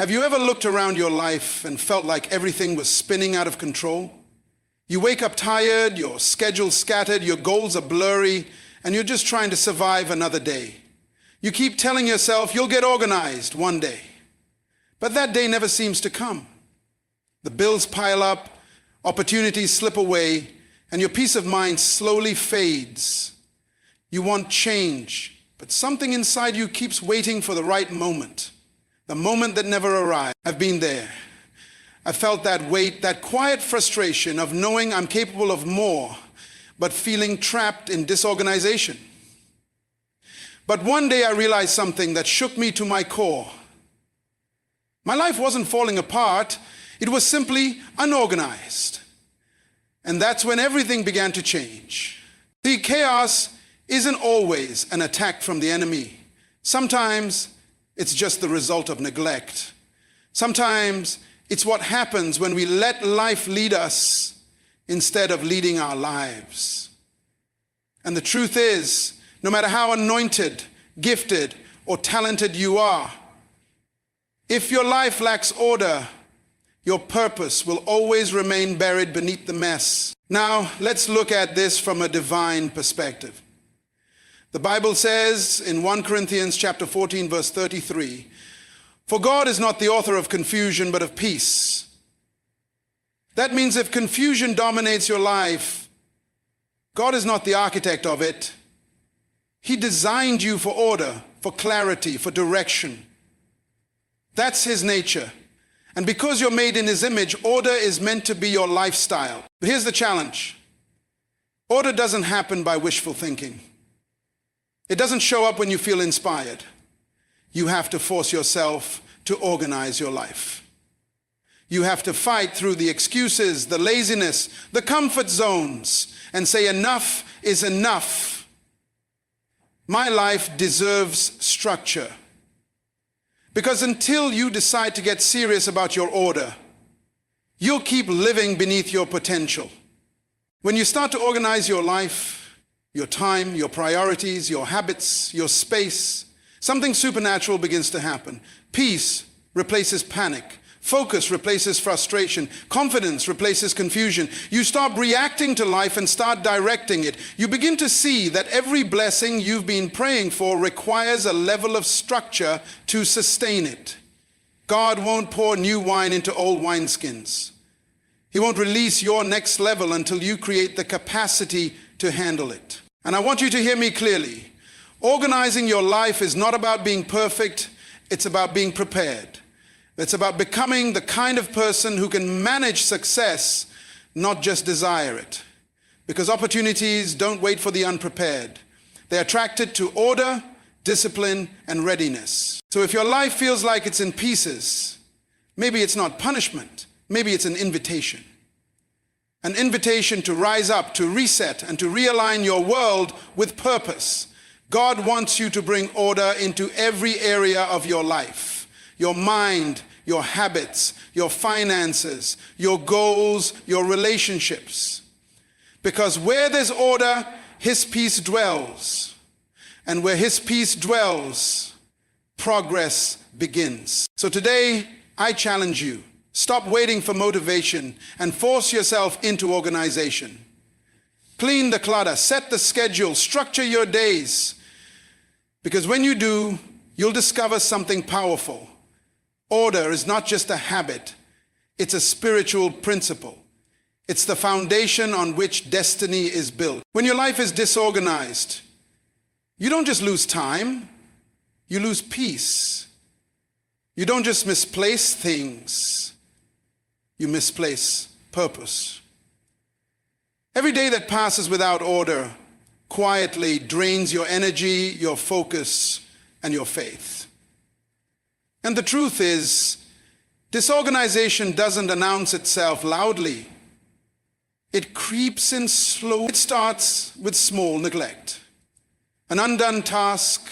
Have you ever looked around your life and felt like everything was spinning out of control? You wake up tired, your schedule's scattered, your goals are blurry, and you're just trying to survive another day. You keep telling yourself you'll get organized one day. But that day never seems to come. The bills pile up, opportunities slip away, and your peace of mind slowly fades. You want change, but something inside you keeps waiting for the right moment. The moment that never arrived. I've been there. I felt that weight, that quiet frustration of knowing I'm capable of more, but feeling trapped in disorganization. But one day I realized something that shook me to my core. My life wasn't falling apart, it was simply unorganized. And that's when everything began to change. See, chaos isn't always an attack from the enemy. Sometimes it's just the result of neglect. Sometimes it's what happens when we let life lead us instead of leading our lives. And the truth is, no matter how anointed, gifted, or talented you are, if your life lacks order, your purpose will always remain buried beneath the mess. Now, let's look at this from a divine perspective. The Bible says in 1 Corinthians chapter 14, verse 33, "For God is not the author of confusion, but of peace." That means if confusion dominates your life, God is not the architect of it. He designed you for order, for clarity, for direction. That's His nature. And because you're made in His image, order is meant to be your lifestyle. But here's the challenge. Order doesn't happen by wishful thinking. It doesn't show up when you feel inspired. You have to force yourself to organize your life. You have to fight through the excuses, the laziness, the comfort zones, and say enough is enough. My life deserves structure. Because until you decide to get serious about your order, you'll keep living beneath your potential. When you start to organize your life, your time, your priorities, your habits, your space, something supernatural begins to happen. Peace replaces panic. Focus replaces frustration. Confidence replaces confusion. You stop reacting to life and start directing it. You begin to see that every blessing you've been praying for requires a level of structure to sustain it. God won't pour new wine into old wineskins. He won't release your next level until you create the capacity to handle it. And I want you to hear me clearly. Organizing your life is not about being perfect, it's about being prepared. It's about becoming the kind of person who can manage success, not just desire it. Because opportunities don't wait for the unprepared. They're attracted to order, discipline, and readiness. So if your life feels like it's in pieces, maybe it's not punishment, maybe it's an invitation. An invitation to rise up, to reset, and to realign your world with purpose. God wants you to bring order into every area of your life. Your mind, your habits, your finances, your goals, your relationships. Because where there's order, His peace dwells. And where His peace dwells, progress begins. So today, I challenge you. Stop waiting for motivation and force yourself into organization. Clean the clutter, set the schedule, structure your days. Because when you do, you'll discover something powerful. Order is not just a habit, it's a spiritual principle. It's the foundation on which destiny is built. When your life is disorganized, you don't just lose time, you lose peace. You don't just misplace things, you misplace purpose. Every day that passes without order quietly drains your energy, your focus, and your faith. And the truth is, disorganization doesn't announce itself loudly. It creeps in slowly. It starts with small neglect. An undone task,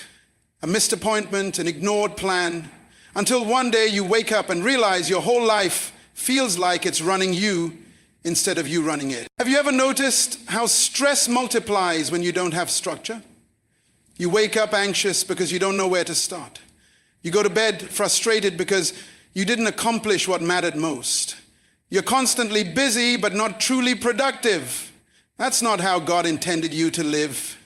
a missed appointment, an ignored plan, until one day you wake up and realize your whole life feels like it's running you instead of you running it. Have you ever noticed how stress multiplies when you don't have structure? You wake up anxious because you don't know where to start. You go to bed frustrated because You didn't accomplish what mattered most. You're constantly busy but not truly productive. That's not how God intended you to live.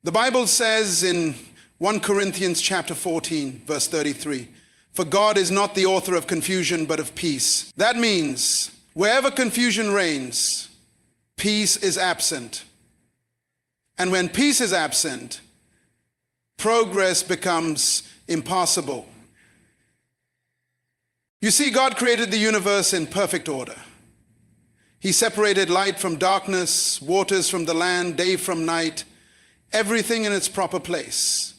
The Bible says in 1 Corinthians chapter 14, verse 33, "For God is not the author of confusion, but of peace." That means wherever confusion reigns, peace is absent. And when peace is absent, progress becomes impossible. You see, God created the universe in perfect order. He separated light from darkness, waters from the land, day from night, everything in its proper place.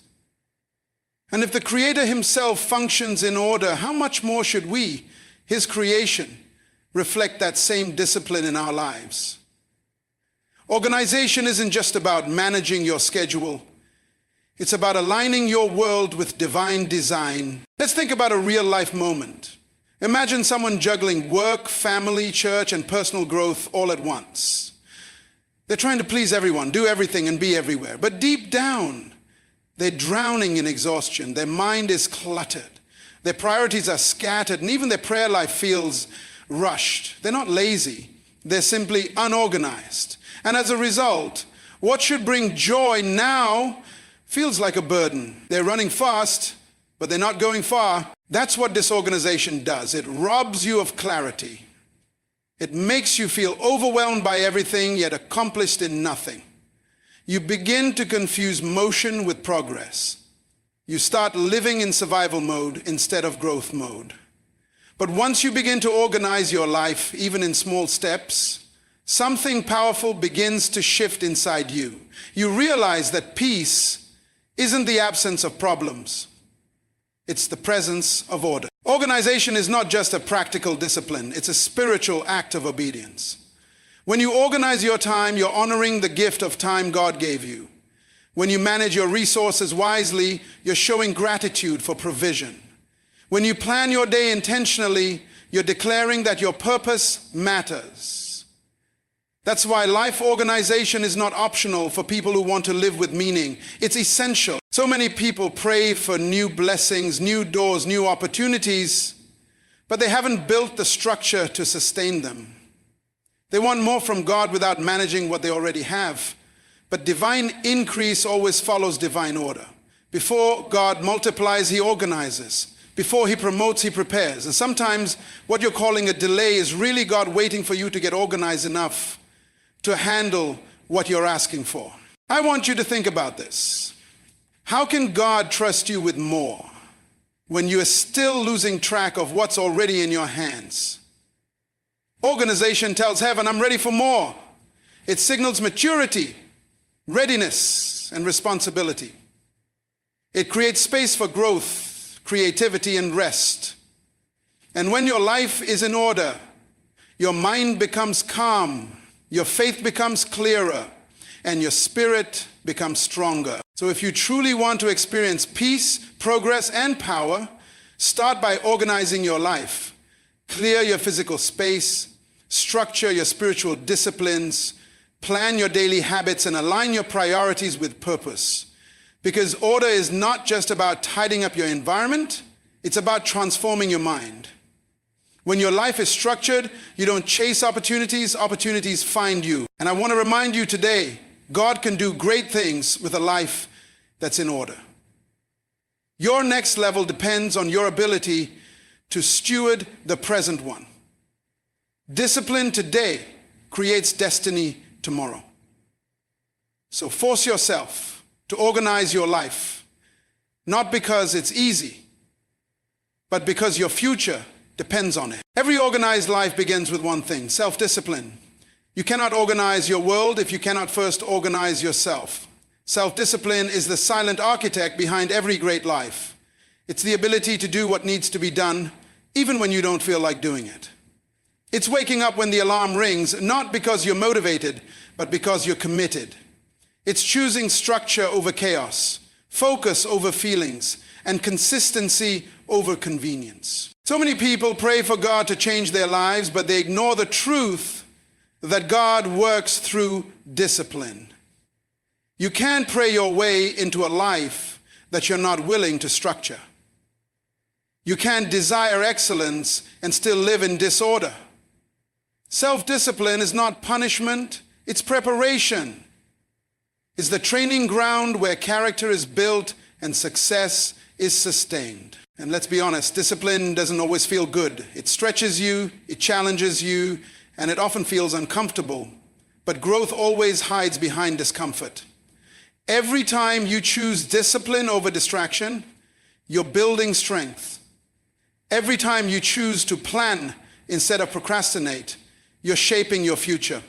And if the Creator himself functions in order, how much more should we, his creation, reflect that same discipline in our lives? Organization isn't just about managing your schedule. It's about aligning your world with divine design. Let's think about a real-life moment. Imagine someone juggling work, family, church, and personal growth all at once. They're trying to please everyone, do everything, and be everywhere. But deep down, they're drowning in exhaustion. Their mind is cluttered. Their priorities are scattered, and even their prayer life feels rushed. They're not lazy. They're simply unorganized. And as a result, what should bring joy now feels like a burden. They're running fast, but they're not going far. That's what disorganization does. It robs you of clarity. It makes you feel overwhelmed by everything, yet accomplished in nothing. You begin to confuse motion with progress. You start living in survival mode instead of growth mode. But once you begin to organize your life, even in small steps, something powerful begins to shift inside you. You realize that peace isn't the absence of problems. It's the presence of order. Organization is not just a practical discipline. It's a spiritual act of obedience. When you organize your time, you're honoring the gift of time God gave you. When you manage your resources wisely, you're showing gratitude for provision. When you plan your day intentionally, you're declaring that your purpose matters. That's why life organization is not optional for people who want to live with meaning. It's essential. So many people pray for new blessings, new doors, new opportunities, but they haven't built the structure to sustain them. They want more from God without managing what they already have. But divine increase always follows divine order. Before God multiplies, he organizes. Before he promotes, he prepares. And sometimes what you're calling a delay is really God waiting for you to get organized enough to handle what you're asking for. I want you to think about this. How can God trust you with more when you are still losing track of what's already in your hands? Organization tells heaven, I'm ready for more. It signals maturity, readiness, and responsibility. It creates space for growth, creativity, and rest. And when your life is in order, your mind becomes calm, your faith becomes clearer, and your spirit becomes stronger. So if you truly want to experience peace, progress, and power, start by organizing your life. Clear your physical space, structure your spiritual disciplines, plan your daily habits, and align your priorities with purpose. Because order is not just about tidying up your environment, it's about transforming your mind. When your life is structured, you don't chase opportunities, opportunities find you. And I want to remind you today, God can do great things with a life that's in order. Your next level depends on your ability to steward the present one. Discipline today creates destiny tomorrow. So force yourself to organize your life, not because it's easy, but because your future depends on it. Every organized life begins with one thing: self-discipline. You cannot organize your world if you cannot first organize yourself. Self-discipline is the silent architect behind every great life. It's the ability to do what needs to be done, even when you don't feel like doing it. It's waking up when the alarm rings, not because you're motivated, but because you're committed. It's choosing structure over chaos, focus over feelings, and consistency over convenience. So many people pray for God to change their lives, but they ignore the truth that God works through discipline. You can't pray your way into a life that you're not willing to structure. You can't desire excellence and still live in disorder. Self-discipline is not punishment, it's preparation. It's the training ground where character is built and success is sustained. And let's be honest, discipline doesn't always feel good. It stretches you, it challenges you, and it often feels uncomfortable. But growth always hides behind discomfort. Every time you choose discipline over distraction, you're building strength. Every time you choose to plan instead of procrastinate, you're shaping your future.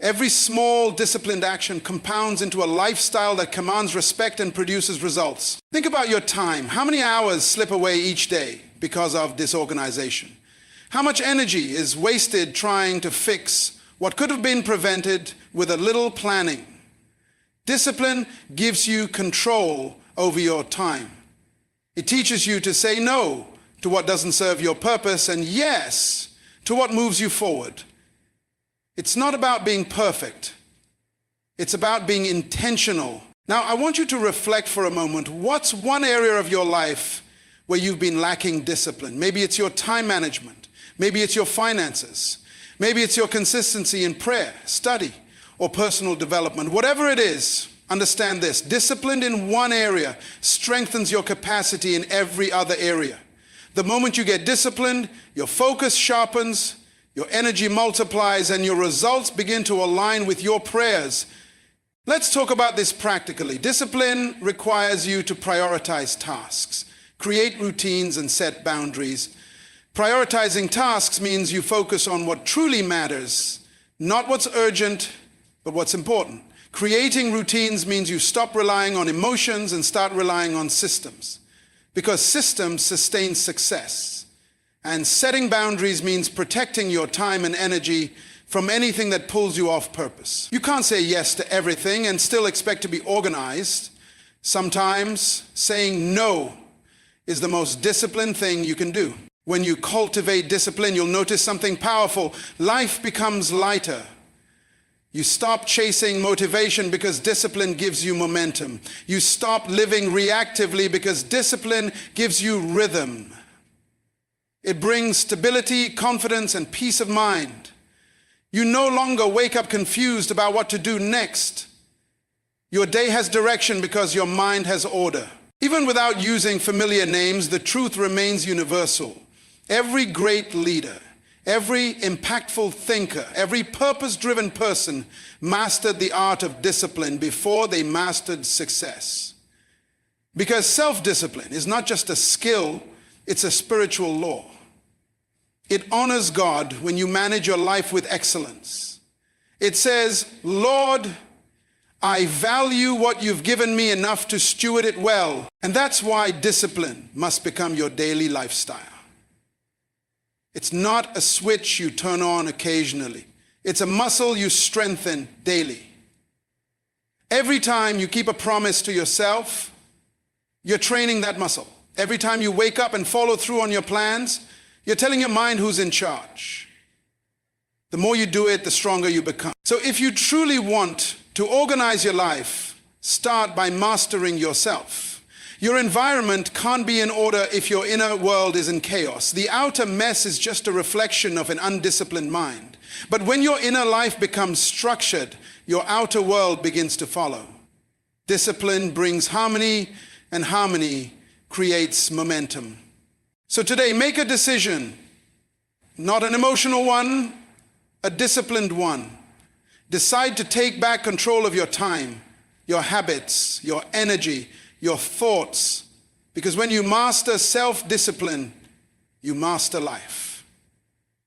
Every small disciplined action compounds into a lifestyle that commands respect and produces results. Think about your time. How many hours slip away each day because of disorganization? How much energy is wasted trying to fix what could have been prevented with a little planning? Discipline gives you control over your time. It teaches you to say no to what doesn't serve your purpose and yes to what moves you forward. It's not about being perfect. It's about being intentional. Now, I want you to reflect for a moment. What's one area of your life where you've been lacking discipline? Maybe it's your time management. Maybe it's your finances. Maybe it's your consistency in prayer, study, or personal development. Whatever it is, understand this. Discipline in one area strengthens your capacity in every other area. The moment you get disciplined, your focus sharpens, your energy multiplies, and your results begin to align with your prayers. Let's talk about this practically. Discipline requires you to prioritize tasks, create routines, and set boundaries. Prioritizing tasks means you focus on what truly matters, not what's urgent, but what's important. Creating routines means you stop relying on emotions and start relying on systems, because systems sustain success. And setting boundaries means protecting your time and energy from anything that pulls you off purpose. You can't say yes to everything and still expect to be organized. Sometimes saying no is the most disciplined thing you can do. When you cultivate discipline, you'll notice something powerful. Life becomes lighter. You stop chasing motivation because discipline gives you momentum. You stop living reactively because discipline gives you rhythm. It brings stability, confidence, and peace of mind. You no longer wake up confused about what to do next. Your day has direction because your mind has order. Even without using familiar names, the truth remains universal. Every great leader, every impactful thinker, every purpose-driven person mastered the art of discipline before they mastered success. Because self-discipline is not just a skill, it's a spiritual law. It honors God when you manage your life with excellence. It says, Lord, I value what you've given me enough to steward it well. And that's why discipline must become your daily lifestyle. It's not a switch you turn on occasionally. It's a muscle you strengthen daily. Every time you keep a promise to yourself, you're training that muscle. Every time you wake up and follow through on your plans, you're telling your mind who's in charge. The more you do it, the stronger you become. So if you truly want to organize your life, start by mastering yourself. Your environment can't be in order if your inner world is in chaos. The outer mess is just a reflection of an undisciplined mind. But when your inner life becomes structured, your outer world begins to follow. Discipline brings harmony, and harmony creates momentum. So today, make a decision, not an emotional one, a disciplined one. Decide to take back control of your time, your habits, your energy, your thoughts. Because when you master self-discipline, you master life.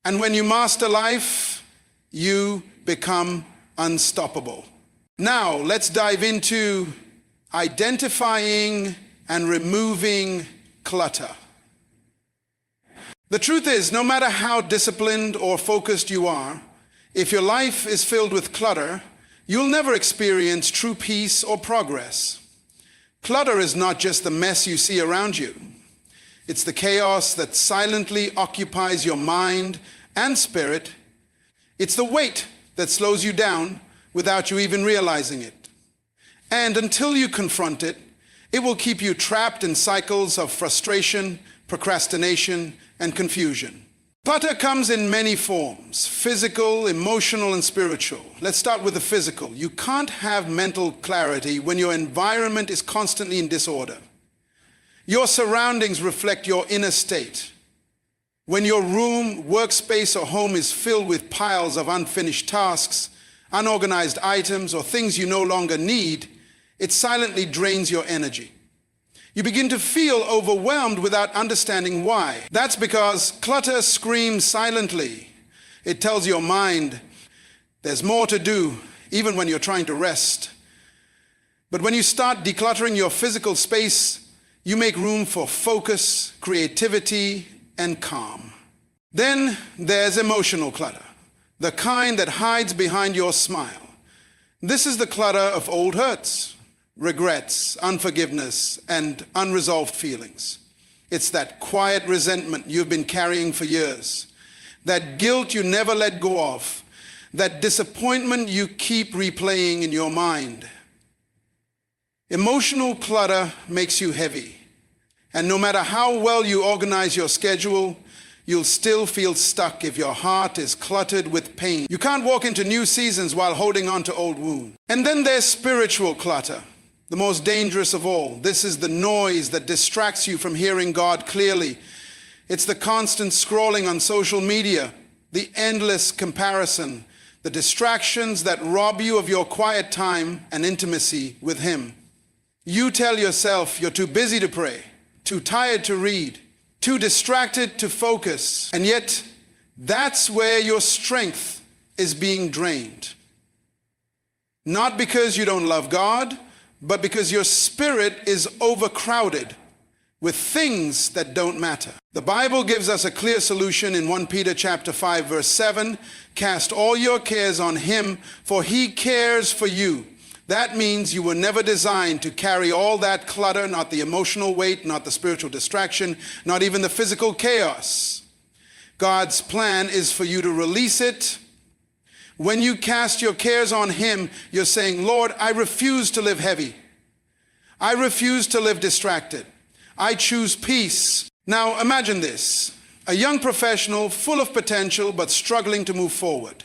And when you master life, you become unstoppable. Now, let's dive into identifying and removing clutter. The truth is, no matter how disciplined or focused you are, if your life is filled with clutter, you'll never experience true peace or progress. Clutter is not just the mess you see around you. It's the chaos that silently occupies your mind and spirit. It's the weight that slows you down without you even realizing it. And until you confront it, it will keep you trapped in cycles of frustration, procrastination, and confusion. Clutter comes in many forms: physical, emotional, and spiritual. Let's start with the physical. You can't have mental clarity when your environment is constantly in disorder. Your surroundings reflect your inner state. When your room, workspace, or home is filled with piles of unfinished tasks, unorganized items, or things you no longer need, it silently drains your energy. You begin to feel overwhelmed without understanding why. That's because clutter screams silently. It tells your mind there's more to do, even when you're trying to rest. But when you start decluttering your physical space, you make room for focus, creativity, and calm. Then there's emotional clutter, the kind that hides behind your smile. This is the clutter of old hurts, regrets, unforgiveness, and unresolved feelings. It's that quiet resentment you've been carrying for years, that guilt you never let go of, that disappointment you keep replaying in your mind. Emotional clutter makes you heavy, and no matter how well you organize your schedule, you'll still feel stuck if your heart is cluttered with pain. You can't walk into new seasons while holding on to old wounds. And then there's spiritual clutter, the most dangerous of all. This is the noise that distracts you from hearing God clearly. It's the constant scrolling on social media, the endless comparison, the distractions that rob you of your quiet time and intimacy with Him. You tell yourself you're too busy to pray, too tired to read, too distracted to focus, and yet that's where your strength is being drained. Not because you don't love God, but because your spirit is overcrowded with things that don't matter. The Bible gives us a clear solution in 1 Peter chapter 5, verse 7. Cast all your cares on Him, for He cares for you. That means you were never designed to carry all that clutter, not the emotional weight, not the spiritual distraction, not even the physical chaos. God's plan is for you to release it. When you cast your cares on Him, you're saying, Lord, I refuse to live heavy. I refuse to live distracted. I choose peace. Now imagine this: a young professional full of potential but struggling to move forward.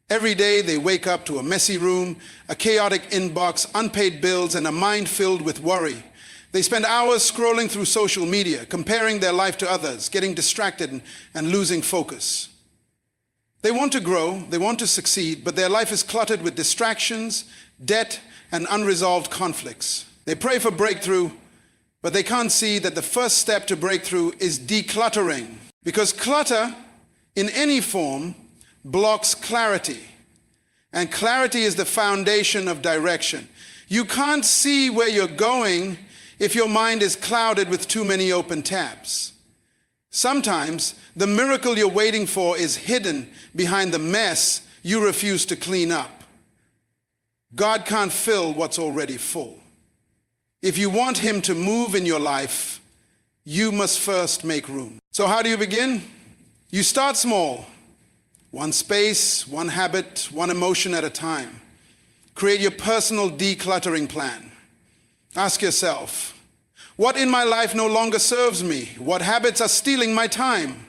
Every day they wake up to a messy room, a chaotic inbox, unpaid bills, and a mind filled with worry. They spend hours scrolling through social media, comparing their life to others, getting distracted and losing focus. They want to grow, they want to succeed, but their life is cluttered with distractions, debt, and unresolved conflicts. They pray for breakthrough, but they can't see that the first step to breakthrough is decluttering. Because clutter, in any form, blocks clarity. And clarity is the foundation of direction. You can't see where you're going if your mind is clouded with too many open tabs. Sometimes the miracle you're waiting for is hidden behind the mess you refuse to clean up. God can't fill what's already full. If you want Him to move in your life, you must first make room. So how do you begin? You start small. One space, one habit, one emotion at a time. Create your personal decluttering plan. Ask yourself, what in my life no longer serves me? What habits are stealing my time?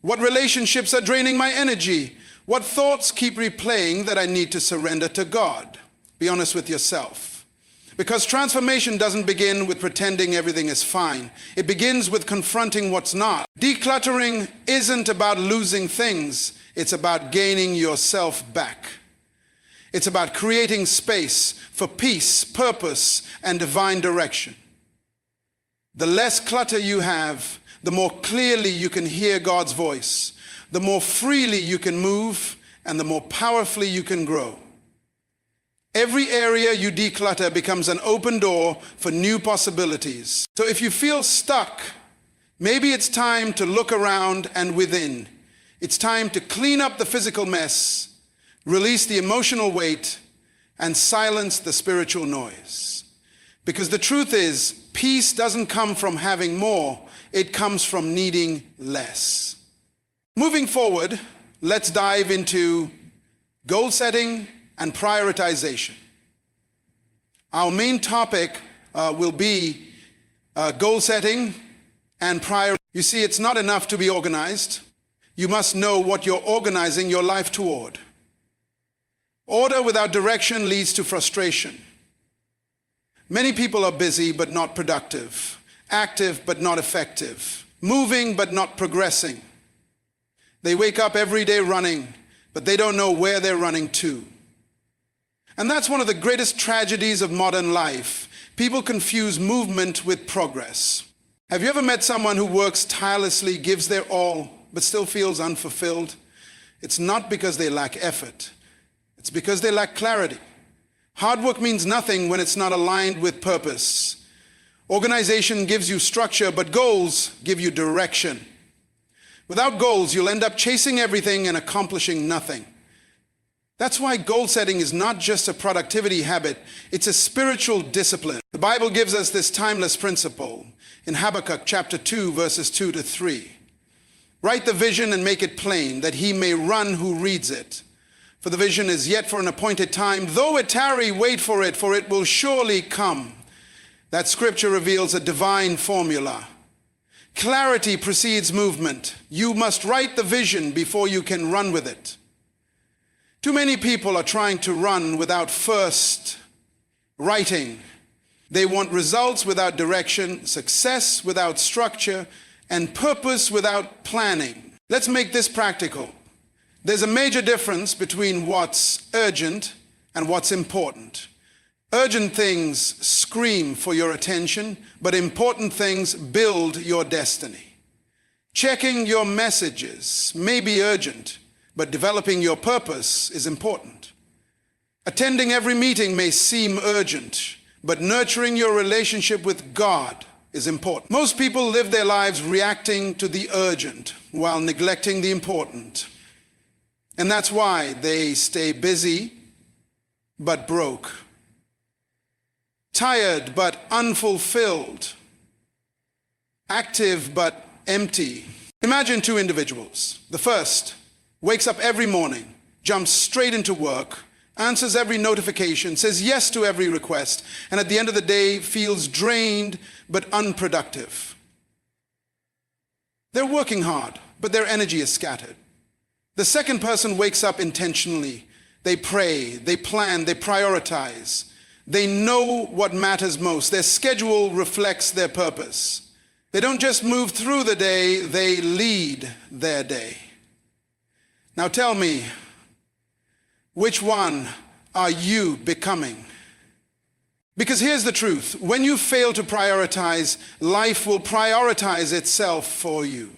What relationships are draining my energy? What thoughts keep replaying that I need to surrender to God? Be honest with yourself. Because transformation doesn't begin with pretending everything is fine. It begins with confronting what's not. Decluttering isn't about losing things. It's about gaining yourself back. It's about creating space for peace, purpose, and divine direction. The less clutter you have, the more clearly you can hear God's voice, the more freely you can move, and the more powerfully you can grow. Every area you declutter becomes an open door for new possibilities. So if you feel stuck, maybe it's time to look around and within. It's time to clean up the physical mess, release the emotional weight, and silence the spiritual noise. Because the truth is, peace doesn't come from having more, it comes from needing less. Moving forward, let's dive into goal setting and prioritization. Our main topic will be goal setting and prior. You see, it's not enough to be organized. You must know what you're organizing your life toward. Order without direction leads to frustration. Many people are busy but not productive, active but not effective, moving but not progressing. They wake up every day running, but they don't know where they're running to. And that's one of the greatest tragedies of modern life. People confuse movement with progress. Have you ever met someone who works tirelessly, gives their all, but still feels unfulfilled? It's not because they lack effort. It's because they lack clarity. Hard work means nothing when it's not aligned with purpose. Organization gives you structure, but goals give you direction. Without goals, you'll end up chasing everything and accomplishing nothing. That's why goal setting is not just a productivity habit, it's a spiritual discipline. The Bible gives us this timeless principle in Habakkuk chapter 2, verses 2 to 3. Write the vision and make it plain, that he may run who reads it. For the vision is yet for an appointed time. Though it tarry, wait for it will surely come. That scripture reveals a divine formula. Clarity precedes movement. You must write the vision before you can run with it. Too many people are trying to run without first writing. They want results without direction, success without structure, and purpose without planning. Let's make this practical. There's a major difference between what's urgent and what's important. Urgent things scream for your attention, but important things build your destiny. Checking your messages may be urgent, but developing your purpose is important. Attending every meeting may seem urgent, but nurturing your relationship with God is important. Most people live their lives reacting to the urgent while neglecting the important. And that's why they stay busy but broke, tired but unfulfilled, active but empty. Imagine two individuals. The first wakes up every morning, jumps straight into work, answers every notification, says yes to every request, and at the end of the day feels drained but unproductive. They're working hard, but their energy is scattered. The second person wakes up intentionally. They pray, they plan, they prioritize. They know what matters most. Their schedule reflects their purpose. They don't just move through the day, they lead their day. Now tell me, which one are you becoming? Because here's the truth. When you fail to prioritize, life will prioritize itself for you.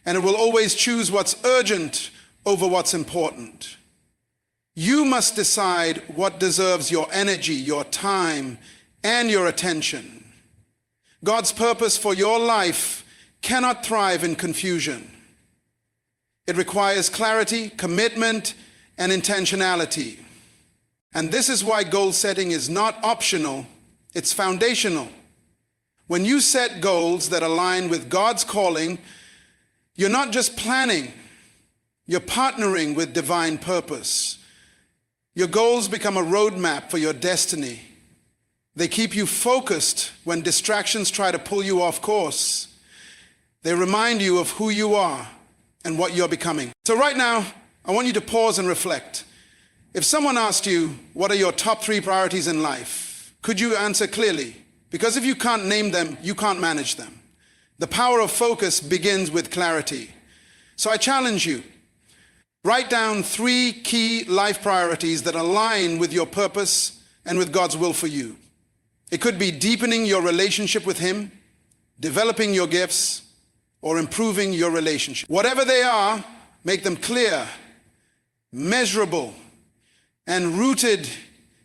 And it will always choose what's urgent over what's important. You must decide what deserves your energy, your time, and your attention. God's purpose for your life cannot thrive in confusion. It requires clarity, commitment, and intentionality. And this is why goal setting is not optional, it's foundational. When you set goals that align with God's calling, you're not just planning, you're partnering with divine purpose. Your goals become a roadmap for your destiny. They keep you focused when distractions try to pull you off course. They remind you of who you are and what you're becoming. So right now, I want you to pause and reflect. If someone asked you, what are your top 3 priorities in life? Could you answer clearly? Because if you can't name them, you can't manage them. The power of focus begins with clarity. So I challenge you, write down 3 key life priorities that align with your purpose and with God's will for you. It could be deepening your relationship with Him, developing your gifts, or improving your relationship. Whatever they are, make them clear, measurable, and rooted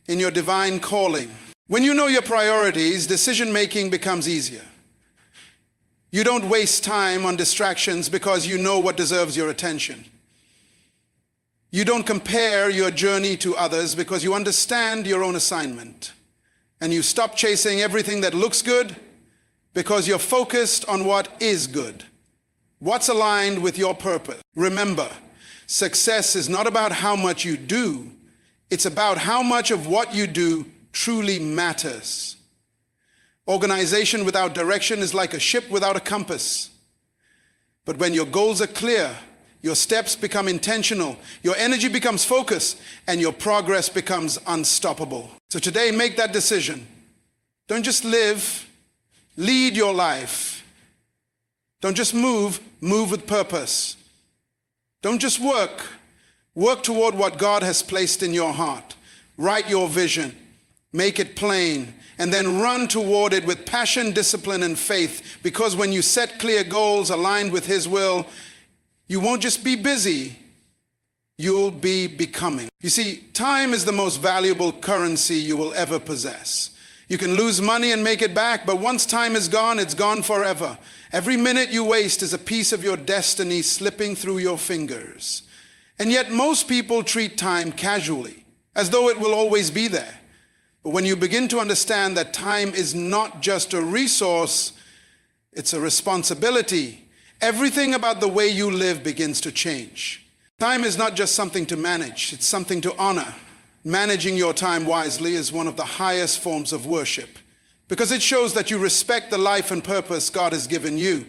in your divine calling. When you know your priorities, decision-making becomes easier. You don't waste time on distractions because you know what deserves your attention. You don't compare your journey to others because you understand your own assignment. And you stop chasing everything that looks good because you're focused on what is good, what's aligned with your purpose. Remember, success is not about how much you do, it's about how much of what you do truly matters. Organization without direction is like a ship without a compass. But when your goals are clear, your steps become intentional, your energy becomes focused, and your progress becomes unstoppable. So today, make that decision. Don't just live, lead your life. Don't just move, move with purpose. Don't just work, work toward what God has placed in your heart. Write your vision, make it plain, and then run toward it with passion, discipline, and faith. Because when you set clear goals aligned with His will, you won't just be busy, you'll be becoming. You see, time is the most valuable currency you will ever possess. You can lose money and make it back, but once time is gone, it's gone forever. Every minute you waste is a piece of your destiny slipping through your fingers. And yet most people treat time casually, as though it will always be there. But when you begin to understand that time is not just a resource, it's a responsibility, everything about the way you live begins to change. Time is not just something to manage, it's something to honor. Managing your time wisely is one of the highest forms of worship because it shows that you respect the life and purpose God has given you.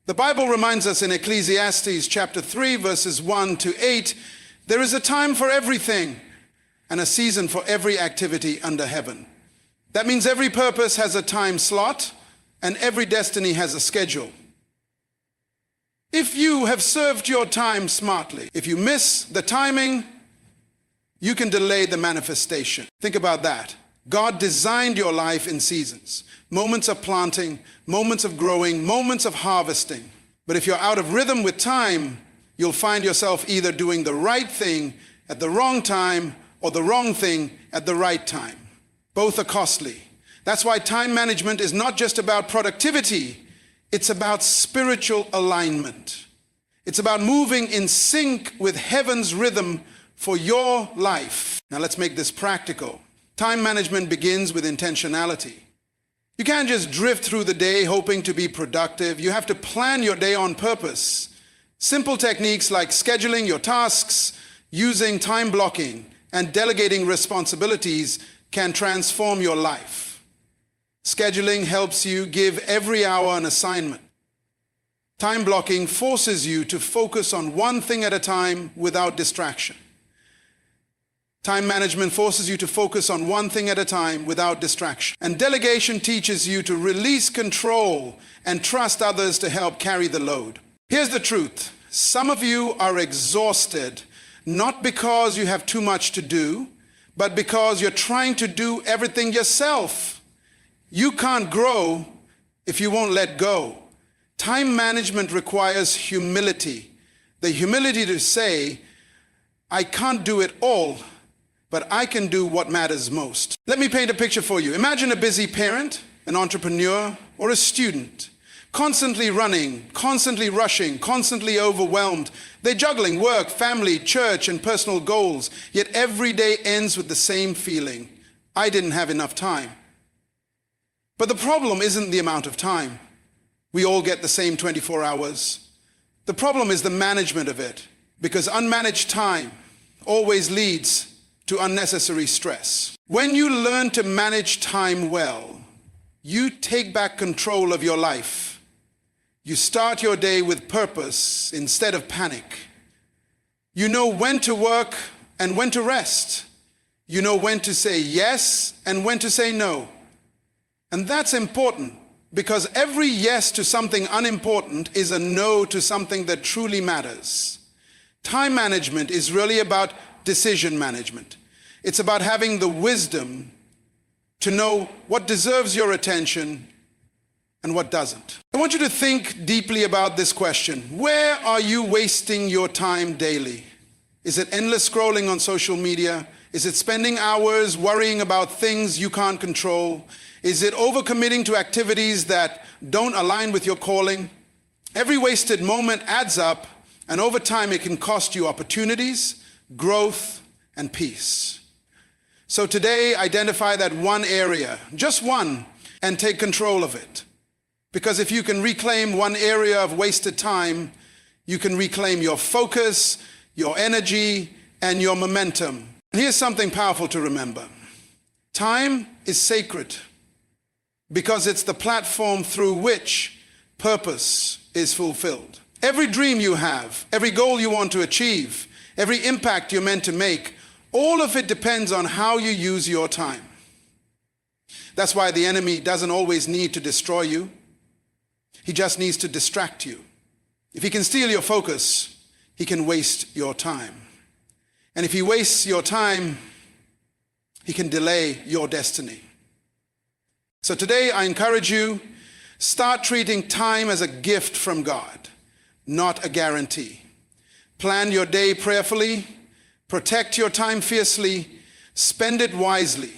The Bible reminds us in Ecclesiastes chapter 3, verses 1 to 8, there is a time for everything and a season for every activity under heaven. That means every purpose has a time slot and every destiny has a schedule. If you have served your time smartly, if you miss the timing, you can delay the manifestation. Think about that. God designed your life in seasons. Moments of planting, moments of growing, moments of harvesting. But if you're out of rhythm with time, you'll find yourself either doing the right thing at the wrong time or the wrong thing at the right time. Both are costly. That's why time management is not just about productivity, it's about spiritual alignment. It's about moving in sync with heaven's rhythm for your life. Now let's make this practical. Time management begins with intentionality. You can't just drift through the day hoping to be productive. You have to plan your day on purpose. Simple techniques like scheduling your tasks, using time blocking, and delegating responsibilities can transform your life. Scheduling helps you give every hour an assignment. Time blocking forces you to focus on one thing at a time without distraction. Time management forces you to focus on one thing at a time without distraction. And delegation teaches you to release control and trust others to help carry the load. Here's the truth. Some of you are exhausted, not because you have too much to do, but because you're trying to do everything yourself. You can't grow if you won't let go. Time management requires humility. The humility to say, I can't do it all, but I can do what matters most. Let me paint a picture for you. Imagine a busy parent, an entrepreneur, or a student, constantly running, constantly rushing, constantly overwhelmed. They're juggling work, family, church, and personal goals, yet every day ends with the same feeling. I didn't have enough time. But the problem isn't the amount of time. We all get the same 24 hours. The problem is the management of it, because unmanaged time always leads to unnecessary stress. When you learn to manage time well, you take back control of your life. You start your day with purpose instead of panic. You know when to work and when to rest. You know when to say yes and when to say no. And that's important because every yes to something unimportant is a no to something that truly matters. Time management is really about decision management. It's about having the wisdom to know what deserves your attention and what doesn't. I want you to think deeply about this question. Where are you wasting your time daily? Is it endless scrolling on social media? Is it spending hours worrying about things you can't control? Is it overcommitting to activities that don't align with your calling? Every wasted moment adds up, and over time it can cost you opportunities, growth, and peace. So today, identify that one area, just one, and take control of it. Because if you can reclaim one area of wasted time, you can reclaim your focus, your energy, and your momentum. And here's something powerful to remember. Time is sacred. because it's the platform through which purpose is fulfilled. Every dream you have, every goal you want to achieve, every impact you're meant to make, all of it depends on how you use your time. That's why the enemy doesn't always need to destroy you. He just needs to distract you. If he can steal your focus, he can waste your time. And if he wastes your time, he can delay your destiny. So today I encourage you, start treating time as a gift from God, not a guarantee. Plan your day prayerfully, protect your time fiercely, spend it wisely.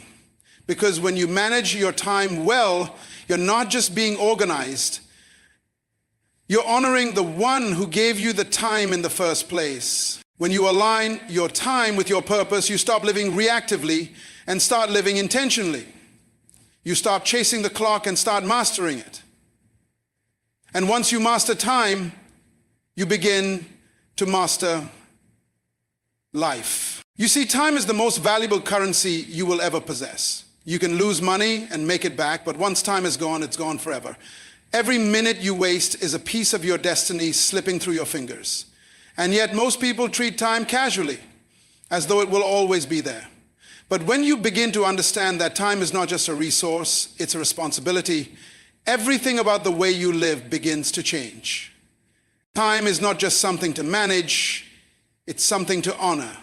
Because when you manage your time well, you're not just being organized, you're honoring the one who gave you the time in the first place. When you align your time with your purpose, you stop living reactively and start living intentionally. You stop chasing the clock and start mastering it. And once you master time, you begin to master life. You see, time is the most valuable currency you will ever possess. You can lose money and make it back, but once time is gone, it's gone forever. Every minute you waste is a piece of your destiny slipping through your fingers. And yet most people treat time casually, as though it will always be there. But when you begin to understand that time is not just a resource, it's a responsibility, everything about the way you live begins to change. Time is not just something to manage, it's something to honor.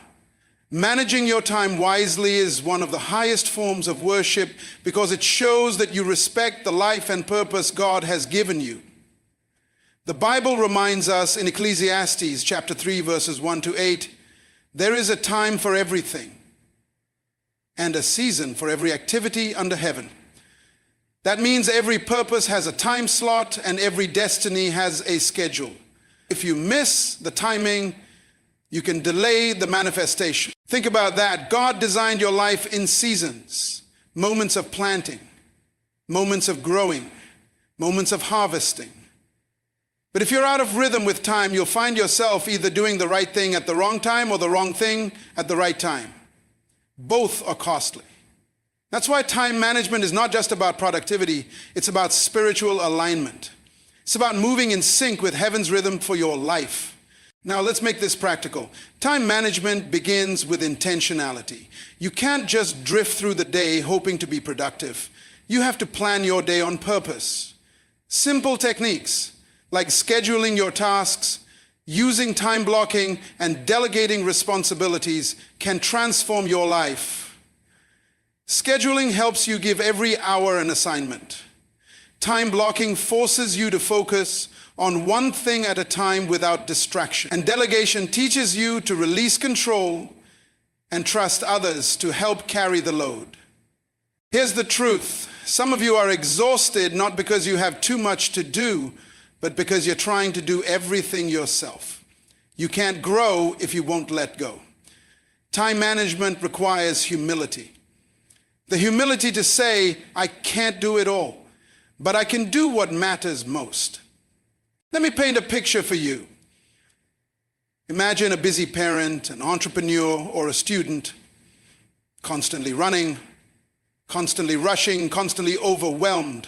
Managing your time wisely is one of the highest forms of worship because it shows that you respect the life and purpose God has given you. The Bible reminds us in Ecclesiastes chapter 3 verses 1 to 8, there is a time for everything and a season for every activity under heaven. That means every purpose has a time slot and every destiny has a schedule. If you miss the timing, you can delay the manifestation. Think about that. God designed your life in seasons, moments of planting, moments of growing, moments of harvesting. But if you're out of rhythm with time, you'll find yourself either doing the right thing at the wrong time or the wrong thing at the right time. Both are costly. That's why time management is not just about productivity, it's about spiritual alignment. It's about moving in sync with heaven's rhythm for your life. Now let's make this practical. Time management begins with intentionality. You can't just drift through the day hoping to be productive. You have to plan your day on purpose. Simple techniques like scheduling your tasks, using time blocking, and delegating responsibilities can transform your life. Scheduling helps you give every hour an assignment. Time blocking forces you to focus on one thing at a time without distraction. And delegation teaches you to release control and trust others to help carry the load. Here's the truth. Some of you are exhausted not because you have too much to do, but because you're trying to do everything yourself. You can't grow if you won't let go. Time management requires humility. The humility to say, I can't do it all, but I can do what matters most. Let me paint a picture for you. Imagine a busy parent, an entrepreneur, or a student, constantly running, constantly rushing, constantly overwhelmed.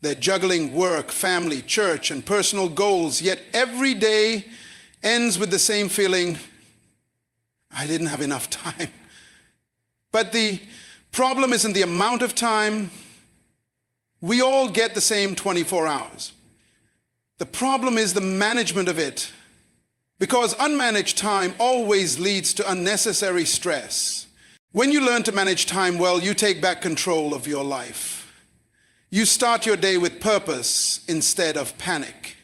They're juggling work, family, church, and personal goals, yet every day ends with the same feeling, I didn't have enough time. But the problem isn't the amount of time. We all get the same 24 hours. The problem is the management of it, because unmanaged time always leads to unnecessary stress. When you learn to manage time well, you take back control of your life. You start your day with purpose instead of panic.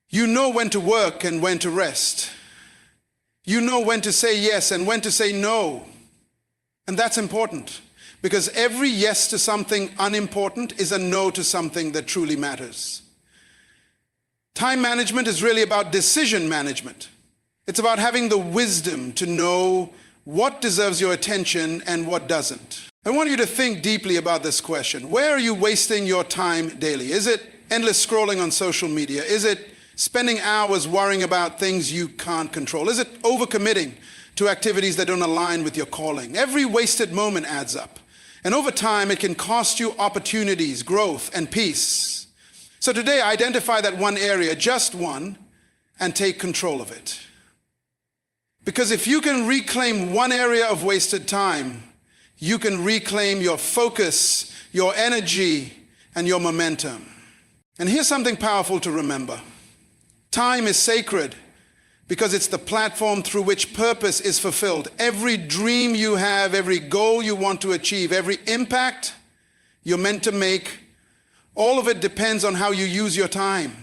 You know when to work and when to rest. You know when to say yes and when to say no. And that's important because every yes to something unimportant is a no to something that truly matters. Time management is really about decision management. It's about having the wisdom to know what deserves your attention and what doesn't. I want you to think deeply about this question. Where are you wasting your time daily? Is it endless scrolling on social media? Is it spending hours worrying about things you can't control? Is it overcommitting to activities that don't align with your calling? Every wasted moment adds up. And over time, it can cost you opportunities, growth, and peace. So today, identify that one area, just one, and take control of it. Because if you can reclaim one area of wasted time, you can reclaim your focus, your energy, and your momentum. And here's something powerful to remember. Time is sacred because it's the platform through which purpose is fulfilled. Every dream you have, every goal you want to achieve, every impact you're meant to make, all of it depends on how you use your time.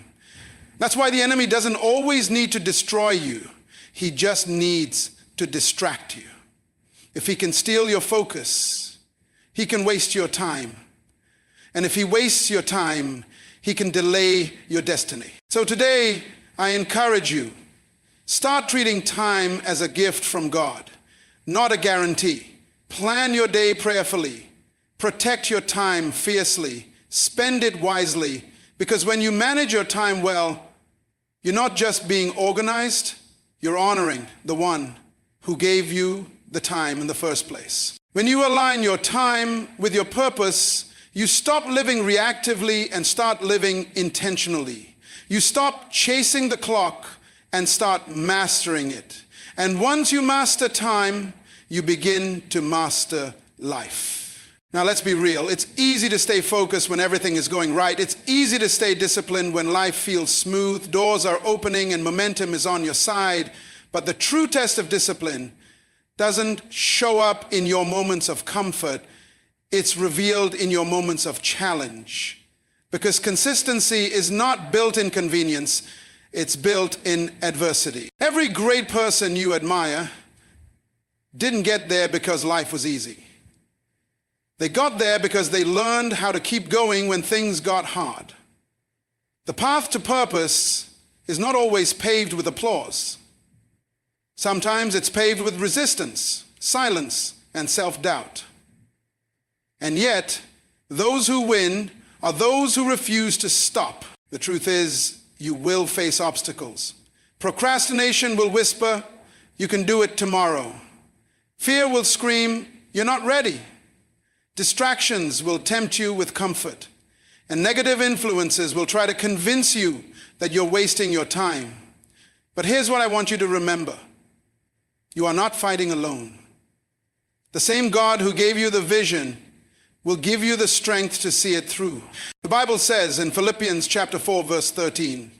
That's why the enemy doesn't always need to destroy you. He just needs to distract you. If he can steal your focus, he can waste your time. And if he wastes your time, he can delay your destiny. So today, I encourage you, start treating time as a gift from God, not a guarantee. Plan your day prayerfully. Protect your time fiercely. Spend it wisely. Because when you manage your time well, you're not just being organized, you're honoring the one who gave you the time in the first place. When you align your time with your purpose, you stop living reactively and start living intentionally. You stop chasing the clock and start mastering it. And once you master time, you begin to master life. Now let's be real. It's easy to stay focused when everything is going right. It's easy to stay disciplined when life feels smooth, doors are opening, and momentum is on your side. But the true test of discipline doesn't show up in your moments of comfort. It's revealed in your moments of challenge. Because consistency is not built in convenience, it's built in adversity. Every great person you admire didn't get there because life was easy. They got there because they learned how to keep going when things got hard. The path to purpose is not always paved with applause. Sometimes it's paved with resistance, silence, and self-doubt. And yet, those who win are those who refuse to stop. The truth is, you will face obstacles. Procrastination will whisper, you can do it tomorrow. Fear will scream, you're not ready. Distractions will tempt you with comfort. And negative influences will try to convince you that you're wasting your time. But here's what I want you to remember. You are not fighting alone. The same God who gave you the vision will give you the strength to see it through. The Bible says in Philippians chapter 4, verse 13,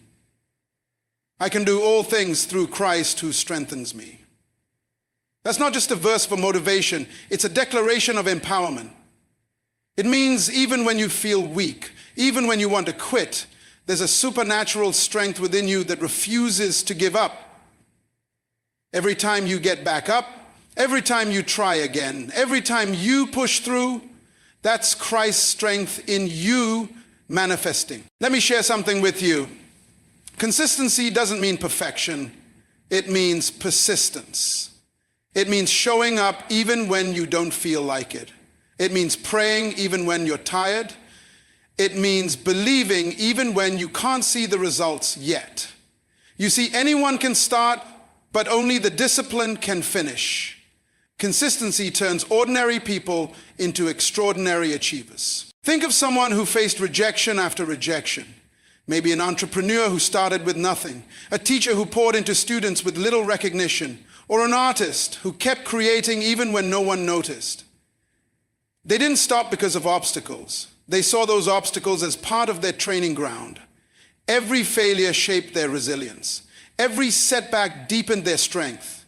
I can do all things through Christ who strengthens me. That's not just a verse for motivation, it's a declaration of empowerment. It means even when you feel weak, even when you want to quit, there's a supernatural strength within you that refuses to give up. Every time you get back up, every time you try again, every time you push through, that's Christ's strength in you manifesting. Let me share something with you. Consistency doesn't mean perfection. It means persistence. It means showing up even when you don't feel like it. It means praying even when you're tired. It means believing even when you can't see the results yet. You see, anyone can start, but only the disciplined can finish. Consistency turns ordinary people into extraordinary achievers. Think of someone who faced rejection after rejection. Maybe an entrepreneur who started with nothing, a teacher who poured into students with little recognition, or an artist who kept creating even when no one noticed. They didn't stop because of obstacles. They saw those obstacles as part of their training ground. Every failure shaped their resilience. Every setback deepened their strength.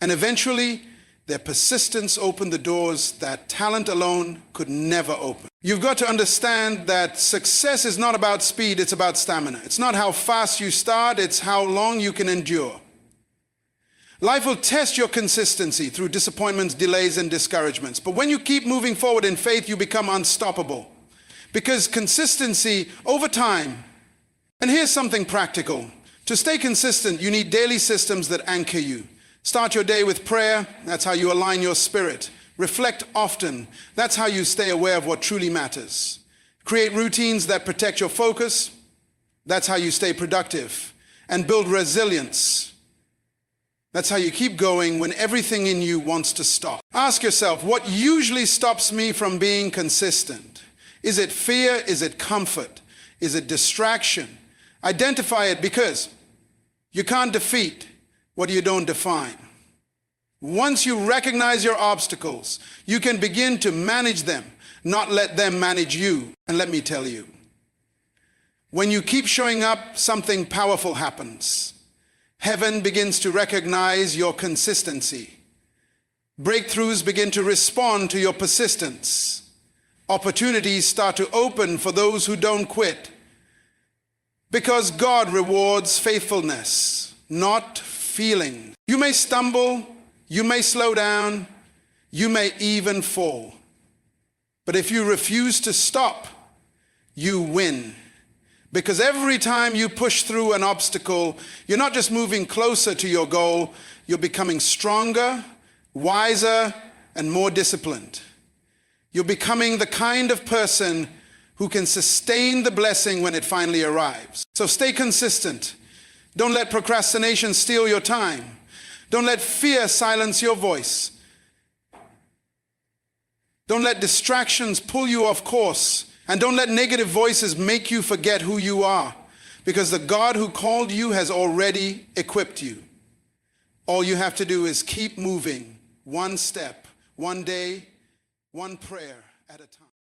And eventually, their persistence opened the doors that talent alone could never open. You've got to understand that success is not about speed, it's about stamina. It's not how fast you start, it's how long you can endure. Life will test your consistency through disappointments, delays, and discouragements. But when you keep moving forward in faith, you become unstoppable. Because consistency over time, and here's something practical. To stay consistent, you need daily systems that anchor you. Start your day with prayer. That's how you align your spirit. Reflect often. That's how you stay aware of what truly matters. Create routines that protect your focus. That's how you stay productive. And build resilience. That's how you keep going when everything in you wants to stop. Ask yourself, what usually stops me from being consistent? Is it fear? Is it comfort? Is it distraction? Identify it, because you can't defeat what you don't define. Once you recognize your obstacles, you can begin to manage them, not let them manage you. And let me tell you, when you keep showing up, something powerful happens. Heaven begins to recognize your consistency. Breakthroughs begin to respond to your persistence. Opportunities start to open for those who don't quit. Because God rewards faithfulness, not feeling. You may stumble, you may slow down, you may even fall. But if you refuse to stop, you win. Because every time you push through an obstacle, you're not just moving closer to your goal, you're becoming stronger, wiser, and more disciplined. You're becoming the kind of person who can sustain the blessing when it finally arrives. So stay consistent. Don't let procrastination steal your time. Don't let fear silence your voice. Don't let distractions pull you off course. And don't let negative voices make you forget who you are, because the God who called you has already equipped you. All you have to do is keep moving, one step, one day, one prayer at a time.